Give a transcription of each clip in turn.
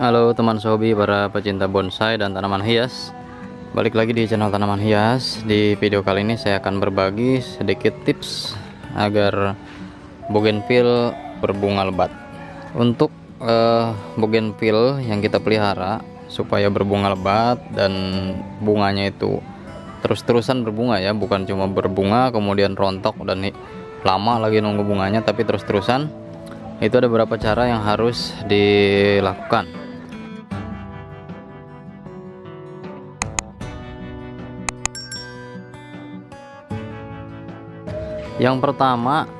Halo teman hobi para pecinta bonsai dan tanaman hias. Balik lagi di channel tanaman hias. Di video kali ini saya akan berbagi sedikit tips agar bougainville berbunga lebat. Untuk bougainville yang kita pelihara supaya berbunga lebat dan bunganya itu terus-terusan berbunga ya, bukan cuma berbunga kemudian rontok dan lama lagi nunggu bunganya, tapi terus-terusan. Itu ada beberapa cara yang harus dilakukan. Yang pertama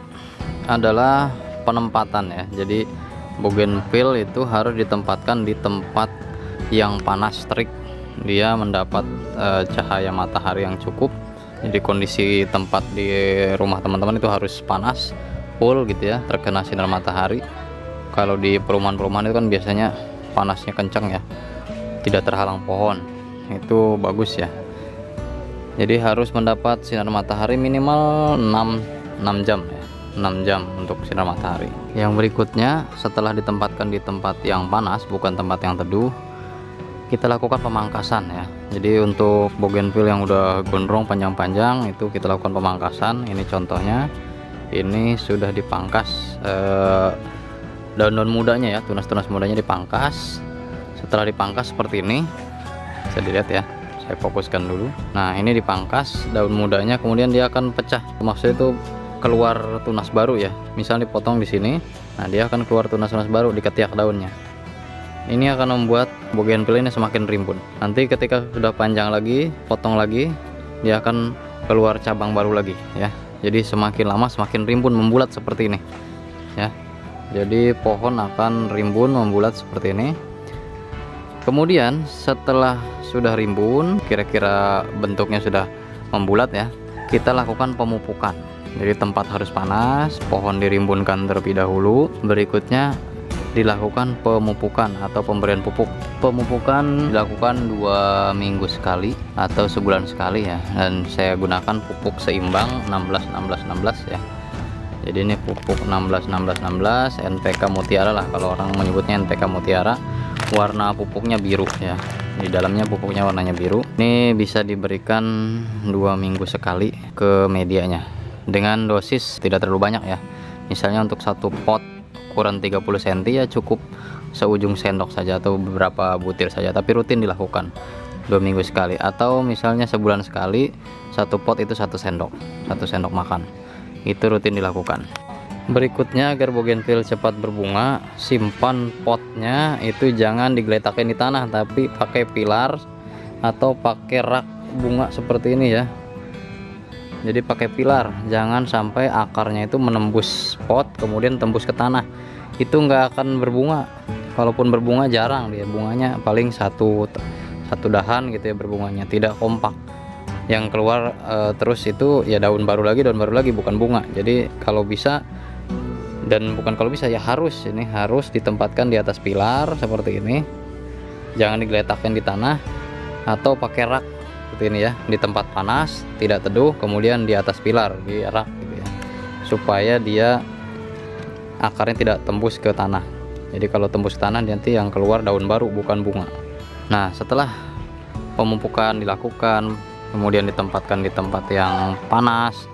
adalah penempatan ya. Jadi bougainville itu harus ditempatkan di tempat yang panas terik. Dia mendapat cahaya matahari yang cukup. Jadi kondisi tempat di rumah teman-teman itu harus panas, full gitu ya, terkena sinar matahari. Kalau di perumahan-perumahan itu kan biasanya panasnya kencang ya, tidak terhalang pohon. Itu bagus ya. Jadi harus mendapat sinar matahari minimal 6 jam ya, 6 jam untuk sinar matahari. Yang berikutnya, setelah ditempatkan di tempat yang panas, bukan tempat yang teduh, kita lakukan pemangkasan ya. Jadi untuk bougainville yang udah gondrong panjang-panjang itu kita lakukan pemangkasan. Ini contohnya, ini sudah dipangkas daun-daun mudanya ya, tunas-tunas mudanya dipangkas. Setelah dipangkas seperti ini, bisa dilihat ya. Saya fokuskan dulu. Nah, ini dipangkas daun mudanya, kemudian dia akan pecah. Maksudnya itu keluar tunas baru ya. Misalnya dipotong di sini, nah dia akan keluar tunas-tunas baru di ketiak daunnya. Ini akan membuat bougainville ini semakin rimbun. Nanti ketika sudah panjang lagi, potong lagi, dia akan keluar cabang baru lagi ya. Jadi semakin lama semakin rimbun membulat seperti ini ya. Jadi pohon akan rimbun membulat seperti ini. Kemudian setelah sudah rimbun, kira-kira bentuknya sudah membulat ya, kita lakukan pemupukan. Jadi tempat harus panas, pohon dirimbunkan terlebih dahulu. Berikutnya dilakukan pemupukan atau pemberian pupuk. Pemupukan dilakukan 2 minggu sekali atau sebulan sekali ya. Dan saya gunakan pupuk seimbang 16-16-16 ya. Jadi ini pupuk 16-16-16 NPK Mutiara lah, kalau orang menyebutnya NPK Mutiara. Warna pupuknya biru ya, di dalamnya pupuknya warnanya biru. Ini bisa diberikan 2 minggu sekali ke medianya dengan dosis tidak terlalu banyak ya. Misalnya untuk satu pot ukuran 30 cm ya cukup seujung sendok saja atau beberapa butir saja, tapi rutin dilakukan 2 minggu sekali. Atau misalnya sebulan sekali, satu pot itu 1 sendok makan, itu rutin dilakukan. Berikutnya, agar bougainville cepat berbunga, simpan potnya itu jangan digeletakin di tanah, tapi pakai pilar atau pakai rak bunga seperti ini ya. Jadi pakai pilar, jangan sampai akarnya itu menembus pot kemudian tembus ke tanah. Itu nggak akan berbunga. Kalaupun berbunga jarang, dia bunganya paling satu dahan gitu ya berbunganya, tidak kompak. Yang keluar terus itu ya daun baru lagi, bukan bunga. Jadi kalau bisa, dan bukan kalau bisa ya harus, ini harus ditempatkan di atas pilar seperti ini, jangan digeletakin di tanah, atau pakai rak seperti ini ya, di tempat panas tidak teduh, kemudian di atas pilar di rak gitu ya, supaya dia akarnya tidak tembus ke tanah. Jadi kalau tembus ke tanah nanti yang keluar daun baru bukan bunga. Nah, setelah pemupukan dilakukan, kemudian ditempatkan di tempat yang panas,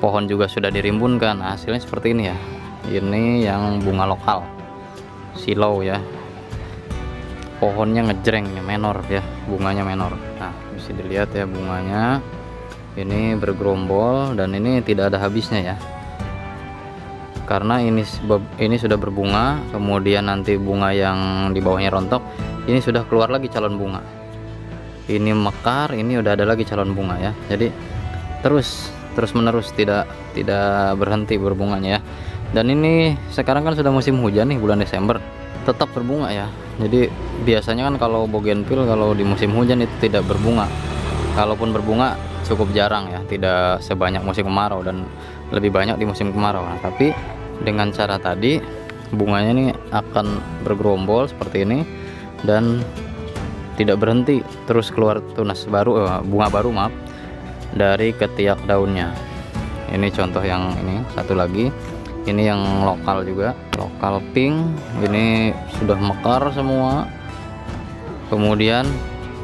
pohon juga sudah dirimbunkan, hasilnya seperti ini ya. Ini yang bunga lokal silau ya, pohonnya ngejreng ya, menor ya, bunganya menor. Nah, bisa dilihat ya bunganya ini bergerombol dan ini tidak ada habisnya ya, karena ini sudah berbunga, kemudian nanti bunga yang di bawahnya rontok, ini sudah keluar lagi calon bunga, ini mekar, ini udah ada lagi calon bunga ya. Jadi terus menerus, tidak berhenti berbunganya ya. Dan ini sekarang kan sudah musim hujan nih, bulan Desember, tetap berbunga ya. Jadi biasanya kan kalau bougainville kalau di musim hujan itu tidak berbunga, kalaupun berbunga cukup jarang ya, tidak sebanyak musim kemarau dan lebih banyak di musim kemarau. Nah, tapi dengan cara tadi bunganya ini akan bergerombol seperti ini dan tidak berhenti, terus keluar tunas baru, bunga baru maaf, dari ketiak daunnya. Ini contoh yang ini satu lagi, Ini yang lokal juga, lokal pink. Ini sudah mekar semua. Kemudian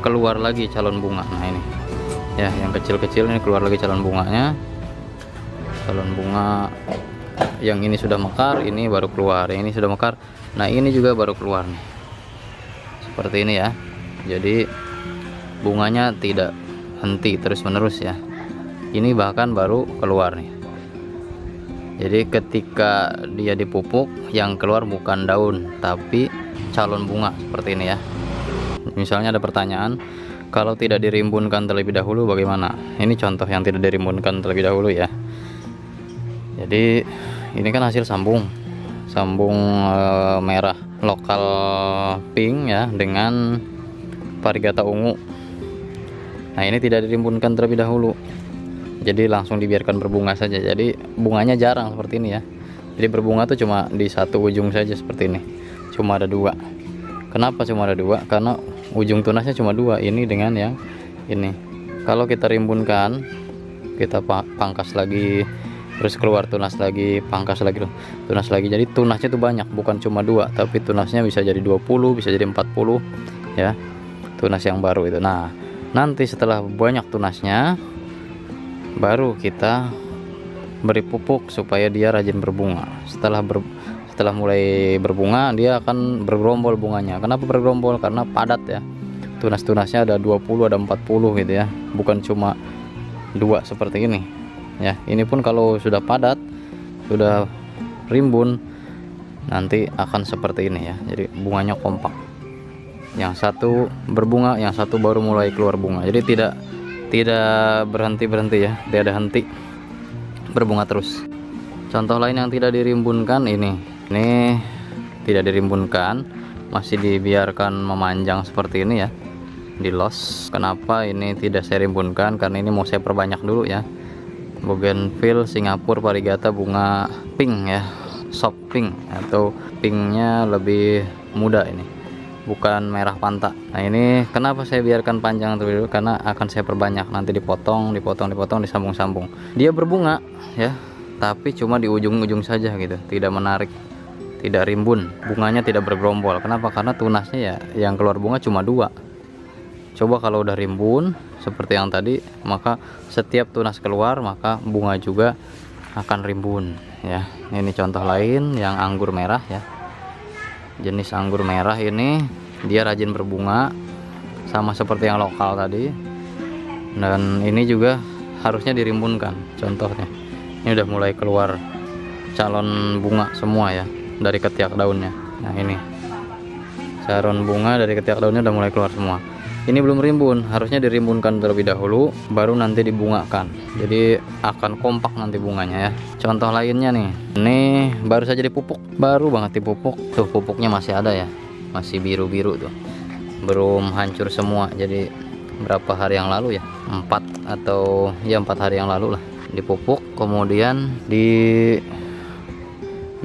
keluar lagi calon bunga. Nah ini ya, yang kecil-kecil ini keluar lagi calon bunganya. Calon bunga yang ini sudah mekar, ini baru keluar. Yang ini sudah mekar, nah ini juga baru keluar nih. Seperti ini ya. Jadi bunganya tidak henti terus menerus ya. Ini bahkan baru keluar nih. Jadi ketika dia dipupuk, yang keluar bukan daun tapi calon bunga seperti ini ya. Misalnya ada pertanyaan, kalau tidak dirimbunkan terlebih dahulu bagaimana? Ini contoh yang tidak dirimbunkan terlebih dahulu ya. Jadi ini kan hasil sambung merah lokal pink ya dengan varigata ungu. Nah ini tidak dirimbunkan terlebih dahulu, jadi langsung dibiarkan berbunga saja. Jadi bunganya jarang seperti ini ya. Jadi berbunga tuh cuma di satu ujung saja seperti ini, cuma ada dua. Kenapa cuma ada dua? Karena ujung tunasnya cuma dua, ini dengan yang ini. Kalau kita rimbunkan, kita pangkas lagi, terus keluar tunas lagi, pangkas lagi, tunas lagi. Jadi tunasnya tuh banyak, bukan cuma dua, tapi tunasnya bisa jadi 20, bisa jadi 40 ya, tunas yang baru itu. Nah nanti setelah banyak tunasnya, baru kita beri pupuk supaya dia rajin berbunga. Setelah mulai berbunga, dia akan bergerombol bunganya. Kenapa bergerombol? Karena padat ya, tunas-tunasnya ada 20, ada 40 gitu ya, bukan cuma dua seperti ini ya. Ini pun kalau sudah padat, sudah rimbun, nanti akan seperti ini ya. Jadi bunganya kompak, yang satu berbunga, yang satu baru mulai keluar bunga. Jadi tidak berhenti ya, tidak ada henti, berbunga terus. Contoh lain yang tidak dirimbunkan, ini tidak dirimbunkan, masih dibiarkan memanjang seperti ini ya, di los. Kenapa ini tidak saya rimbunkan? Karena ini mau saya perbanyak dulu ya. Bougainville Singapura varigata bunga pink ya, soft pink, atau pinknya lebih muda ini, bukan merah pantak. Nah ini kenapa saya biarkan panjang terlebih dahulu? Karena akan saya perbanyak, nanti dipotong, disambung-sambung. Dia berbunga ya, tapi cuma di ujung-ujung saja gitu, tidak menarik, tidak rimbun, bunganya tidak bergerombol. Kenapa? Karena tunasnya ya, yang keluar bunga cuma dua. Coba kalau udah rimbun seperti yang tadi, maka setiap tunas keluar, maka bunga juga akan rimbun ya. Ini contoh lain yang anggur merah ya. Jenis anggur merah ini dia rajin berbunga, sama seperti yang lokal tadi. Dan ini juga harusnya dirimbunkan. Contohnya ini udah mulai keluar calon bunga semua ya, dari ketiak daunnya. Nah ini calon bunga dari ketiak daunnya udah mulai keluar semua. Ini belum rimbun, harusnya dirimbunkan terlebih dahulu, baru nanti dibungakan. Jadi akan kompak nanti bunganya ya. Contoh lainnya nih, ini baru saja dipupuk, baru banget dipupuk. Tuh pupuknya masih ada ya, masih biru-biru tuh, belum hancur semua. Jadi berapa hari yang lalu ya, 4 hari yang lalu lah dipupuk. Kemudian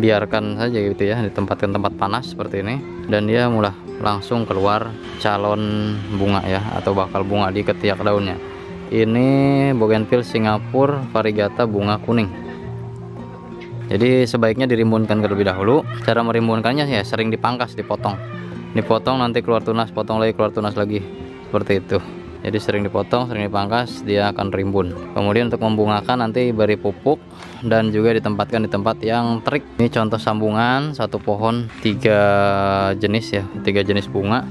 dibiarkan saja gitu ya, ditempatkan tempat panas seperti ini, dan dia mulai langsung keluar calon bunga ya, atau bakal bunga di ketiak daunnya. Ini Bougainville Singapura varigata bunga kuning. Jadi sebaiknya dirimbunkan terlebih dahulu. Cara merimbunkannya ya sering dipangkas, dipotong nanti keluar tunas, potong lagi, keluar tunas lagi, seperti itu. Jadi sering dipotong, sering dipangkas, dia akan rimbun. Kemudian untuk membungakan nanti beri pupuk, dan juga ditempatkan di tempat yang terik. Ini contoh sambungan satu pohon, 3 jenis ya, 3 jenis bunga.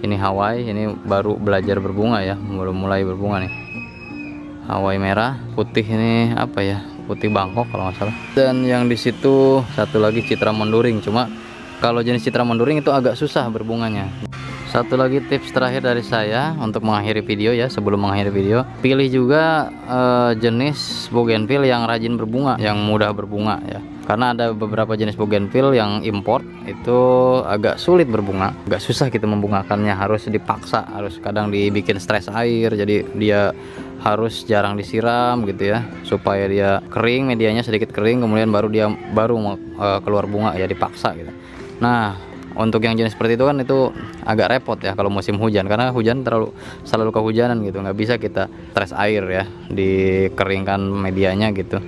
Ini Hawaii, ini baru belajar berbunga ya, baru mulai berbunga nih. Hawaii merah, putih ini apa ya, putih Bangkok kalau nggak salah. Dan yang di situ satu lagi Citra Menduring. Cuma kalau jenis Citra Menduring itu agak susah berbunganya. Satu lagi tips terakhir dari saya untuk mengakhiri video ya, sebelum mengakhiri video, pilih juga jenis Bougainville yang rajin berbunga, yang mudah berbunga ya. Karena ada beberapa jenis Bougainville yang import itu agak sulit berbunga, agak susah kita membungakannya, harus dipaksa, harus kadang dibikin stres air, jadi dia harus jarang disiram gitu ya, supaya dia kering, medianya sedikit kering, kemudian baru keluar bunga ya, dipaksa gitu. Nah untuk yang jenis seperti itu kan itu agak repot ya kalau musim hujan, karena hujan selalu kehujanan gitu, nggak bisa kita stres air ya, dikeringkan medianya gitu,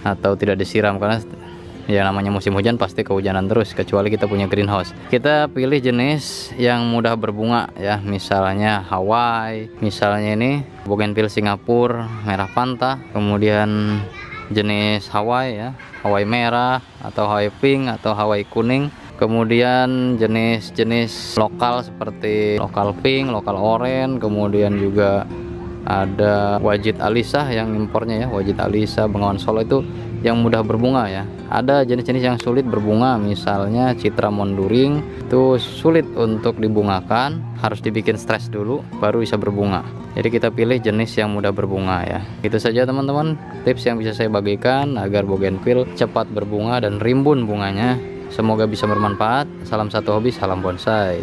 atau tidak disiram, karena Ya namanya musim hujan pasti kehujanan terus, kecuali kita punya greenhouse. Kita pilih jenis yang mudah berbunga ya, misalnya Hawaii, misalnya ini bougainville Singapura, merah panta, kemudian jenis Hawaii ya, Hawaii merah atau Hawaii pink atau Hawaii kuning. Kemudian jenis-jenis lokal seperti lokal pink, lokal orange, kemudian juga ada wajit alisa yang impornya ya, wajit alisa, bengawan solo itu yang mudah berbunga ya. Ada jenis-jenis yang sulit berbunga, misalnya citra monduring itu sulit untuk dibungakan, harus dibikin stres dulu baru bisa berbunga. Jadi kita pilih jenis yang mudah berbunga ya. Itu saja teman-teman tips yang bisa saya bagikan agar bougainville cepat berbunga dan rimbun bunganya. Semoga bisa bermanfaat. Salam satu hobi, salam bonsai.